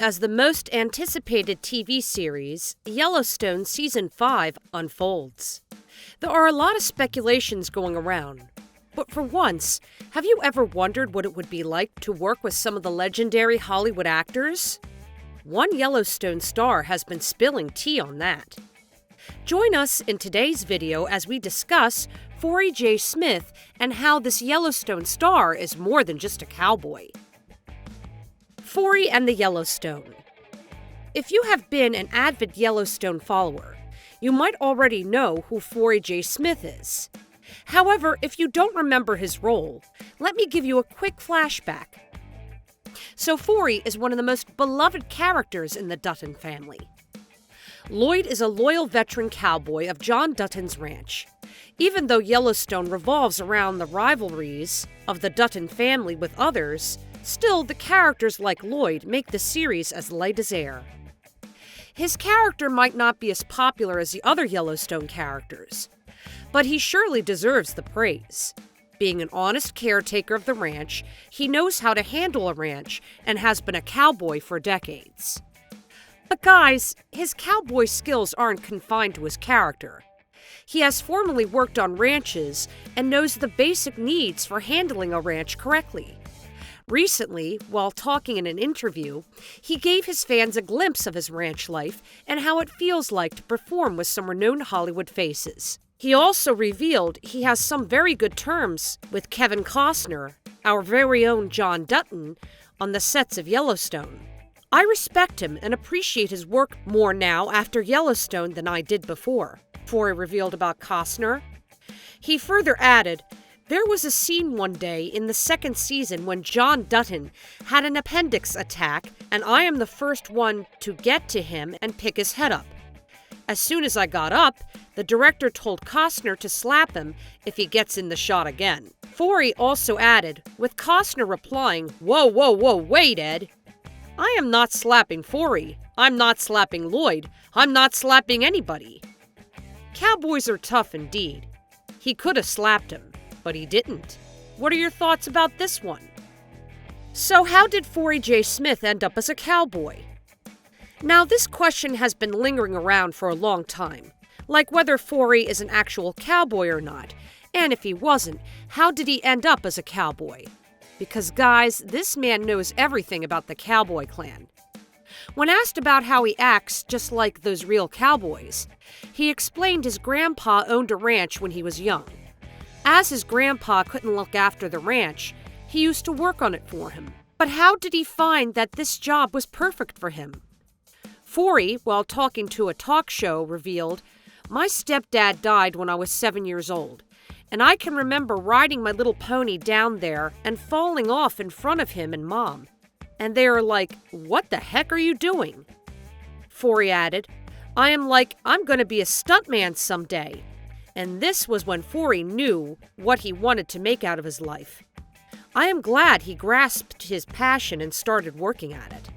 as the most anticipated TV series, Yellowstone Season 5, unfolds. There are a lot of speculations going around, but for once, have you ever wondered what it would be like to work with some of the legendary Hollywood actors? One Yellowstone star has been spilling tea on that. Join us in today's video as we discuss Forrie J. Smith and how this Yellowstone star is more than just a cowboy. Forrie and the Yellowstone. If you have been an avid Yellowstone follower, you might already know who Forrie J. Smith is. However, if you don't remember his role, let me give you a quick flashback. So Forrie is one of the most beloved characters in the Dutton family. Lloyd is a loyal veteran cowboy of John Dutton's ranch. Even though Yellowstone revolves around the rivalries of the Dutton family with others, still the characters like Lloyd make the series as light as air. His character might not be as popular as the other Yellowstone characters, but he surely deserves the praise. Being an honest caretaker of the ranch, he knows how to handle a ranch and has been a cowboy for decades. But guys, his cowboy skills aren't confined to his character. He has formerly worked on ranches and knows the basic needs for handling a ranch correctly. Recently, while talking in an interview, he gave his fans a glimpse of his ranch life and how it feels like to perform with some renowned Hollywood faces. He also revealed he has some very good terms with Kevin Costner, our very own John Dutton, on the sets of Yellowstone. I respect him and appreciate his work more now after Yellowstone than I did before, Forrie revealed about Costner. He further added, "There was a scene one day in the second season when John Dutton had an appendix attack, and I am the first one to get to him and pick his head up. As soon as I got up, the director told Costner to slap him if he gets in the shot again." Forrie also added, with Costner replying, "Whoa, whoa, whoa, wait, Ed. I am not slapping Forrie. I'm not slapping Lloyd. I'm not slapping anybody." Cowboys are tough indeed. He could have slapped him, but he didn't. What are your thoughts about this one? So how did Forrie J. Smith end up as a cowboy? Now this question has been lingering around for a long time, like whether Forrie is an actual cowboy or not, and if he wasn't, how did he end up as a cowboy? Because guys, this man knows everything about the cowboy clan. When asked about how he acts just like those real cowboys, he explained his grandpa owned a ranch when he was young. As his grandpa couldn't look after the ranch, he used to work on it for him. But how did he find that this job was perfect for him? Forrie, while talking to a talk show, revealed, "My stepdad died when I was 7 years old. And I can remember riding my little pony down there and falling off in front of him and Mom. And they are like, 'What the heck are you doing?' Forrie added, I'm going to be a stuntman someday." And this was when Forrie knew what he wanted to make out of his life. I am glad he grasped his passion and started working at it.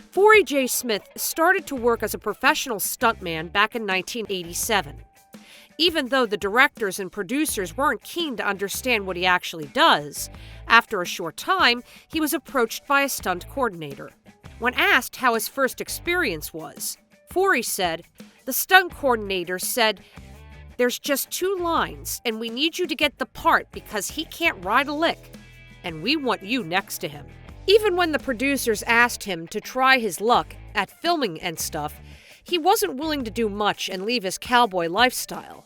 Forrie J. Smith started to work as a professional stuntman back in 1987. Even though the directors and producers weren't keen to understand what he actually does, after a short time, he was approached by a stunt coordinator. When asked how his first experience was, Forrie said, "The stunt coordinator said, 'There's just 2 lines, and we need you to get the part because he can't ride a lick, and we want you next to him.'" Even when the producers asked him to try his luck at filming and stuff, he wasn't willing to do much and leave his cowboy lifestyle.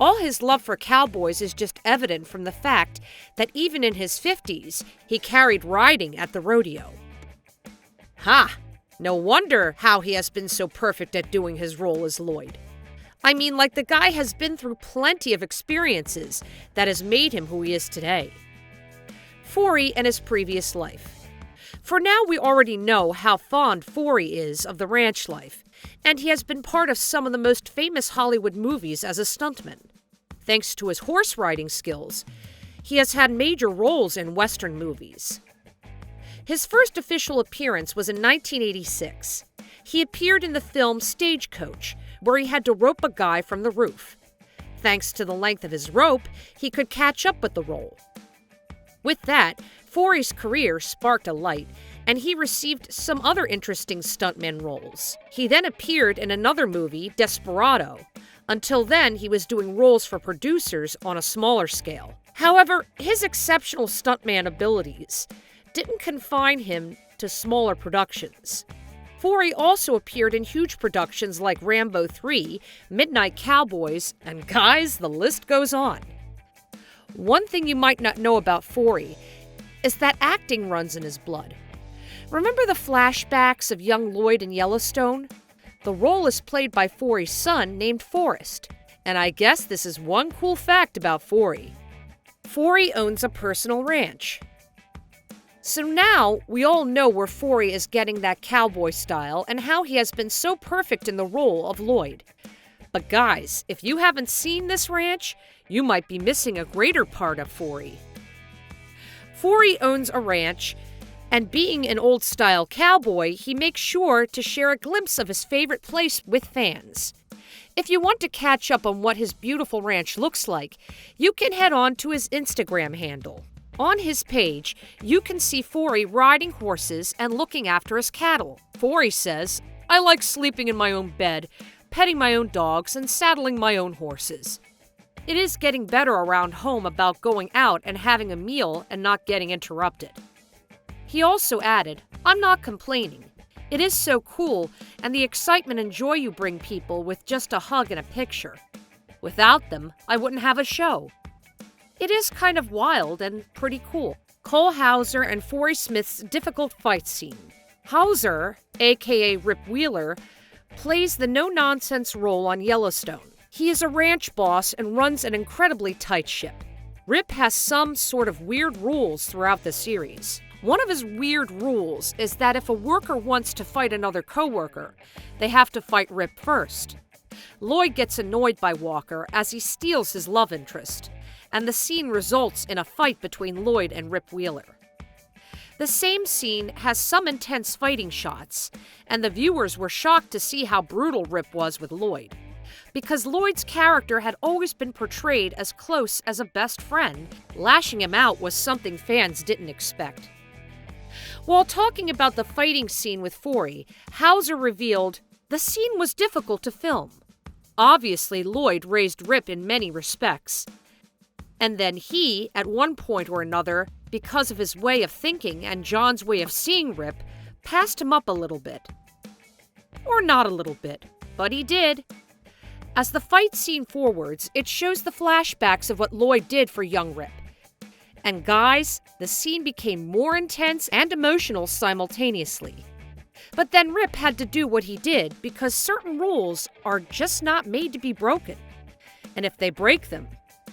All his love for cowboys is just evident from the fact that even in his 50s, he carried riding at the rodeo. Ha! No wonder how he has been so perfect at doing his role as Lloyd. I mean, like the guy has been through plenty of experiences that has made him who he is today. Forrie and his previous life. For now, we already know how fond Forrie is of the ranch life, and he has been part of some of the most famous Hollywood movies as a stuntman. Thanks to his horse riding skills, he has had major roles in Western movies. His first official appearance was in 1986. He appeared in the film Stagecoach, where he had to rope a guy from the roof. Thanks to the length of his rope, he could catch up with the role. With that, Forrie's career sparked a light, and he received some other interesting stuntman roles. He then appeared in another movie, Desperado. Until then, he was doing roles for producers on a smaller scale. However, his exceptional stuntman abilities didn't confine him to smaller productions. Forrie also appeared in huge productions like Rambo 3, Midnight Cowboys, and guys, the list goes on. One thing you might not know about Forrie is that acting runs in his blood. Remember the flashbacks of young Lloyd in Yellowstone? The role is played by Forrie's son named Forrest, and I guess this is one cool fact about Forrie. Forrie owns a personal ranch. So now we all know where Forrie is getting that cowboy style and how he has been so perfect in the role of Lloyd. But guys, if you haven't seen this ranch, you might be missing a greater part of Forrie. Forrie owns a ranch, and being an old-style cowboy, he makes sure to share a glimpse of his favorite place with fans. If you want to catch up on what his beautiful ranch looks like, you can head on to his Instagram handle. On his page, you can see Forrie riding horses and looking after his cattle. Forrie says, "I like sleeping in my own bed, petting my own dogs, and saddling my own horses. It is getting better around home about going out and having a meal and not getting interrupted." He also added, "I'm not complaining. It is so cool, and the excitement and joy you bring people with just a hug and a picture. Without them, I wouldn't have a show. It is kind of wild and pretty cool." Cole Hauser and Forrie Smith's difficult fight scene. Hauser, aka Rip Wheeler, plays the no-nonsense role on Yellowstone. He is a ranch boss and runs an incredibly tight ship. Rip has some sort of weird rules throughout the series. One of his weird rules is that if a worker wants to fight another coworker, they have to fight Rip first. Lloyd gets annoyed by Walker as he steals his love interest, and the scene results in a fight between Lloyd and Rip Wheeler. The same scene has some intense fighting shots, and the viewers were shocked to see how brutal Rip was with Lloyd, because Lloyd's character had always been portrayed as close as a best friend. Lashing him out was something fans didn't expect. While talking about the fighting scene with Forrie, Hauser revealed, "The scene was difficult to film. Obviously, Lloyd raised Rip in many respects. And then he, at one point or another, because of his way of thinking and John's way of seeing Rip, passed him up a little bit. Or not a little bit, but he did." As the fight scene forwards, it shows the flashbacks of what Lloyd did for young Rip. And guys, the scene became more intense and emotional simultaneously. But then Rip had to do what he did because certain rules are just not made to be broken. And if they break them,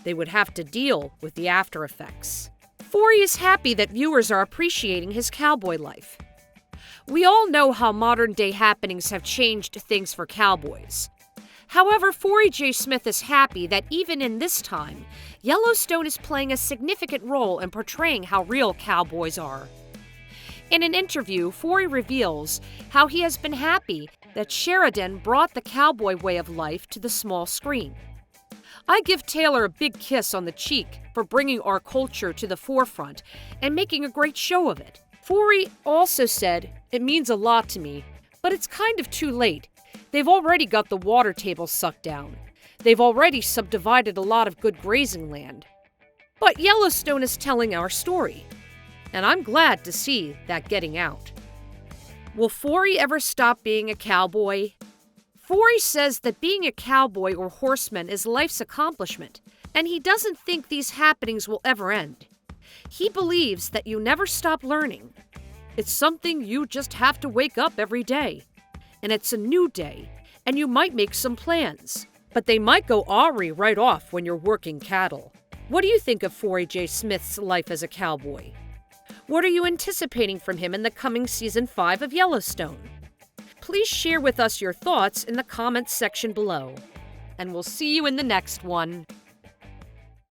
they would have to deal with the after effects. Forrie is happy that viewers are appreciating his cowboy life. We all know how modern-day happenings have changed things for cowboys. However, Forrie J. Smith is happy that even in this time, Yellowstone is playing a significant role in portraying how real cowboys are. In an interview, Forrie reveals how he has been happy that Sheridan brought the cowboy way of life to the small screen. "I give Taylor a big kiss on the cheek for bringing our culture to the forefront and making a great show of it." Forrie also said, "It means a lot to me, but it's kind of too late. They've already got the water table sucked down. They've already subdivided a lot of good grazing land. But Yellowstone is telling our story, and I'm glad to see that getting out." Will Forrie ever stop being a cowboy? Forrie says that being a cowboy or horseman is life's accomplishment, and he doesn't think these happenings will ever end. He believes that you never stop learning. It's something you just have to wake up every day. And it's a new day, and you might make some plans, but they might go awry right off when you're working cattle. What do you think of Forrie J. Smith's life as a cowboy? What are you anticipating from him in the coming Season 5 of Yellowstone? Please share with us your thoughts in the comments section below, and we'll see you in the next one.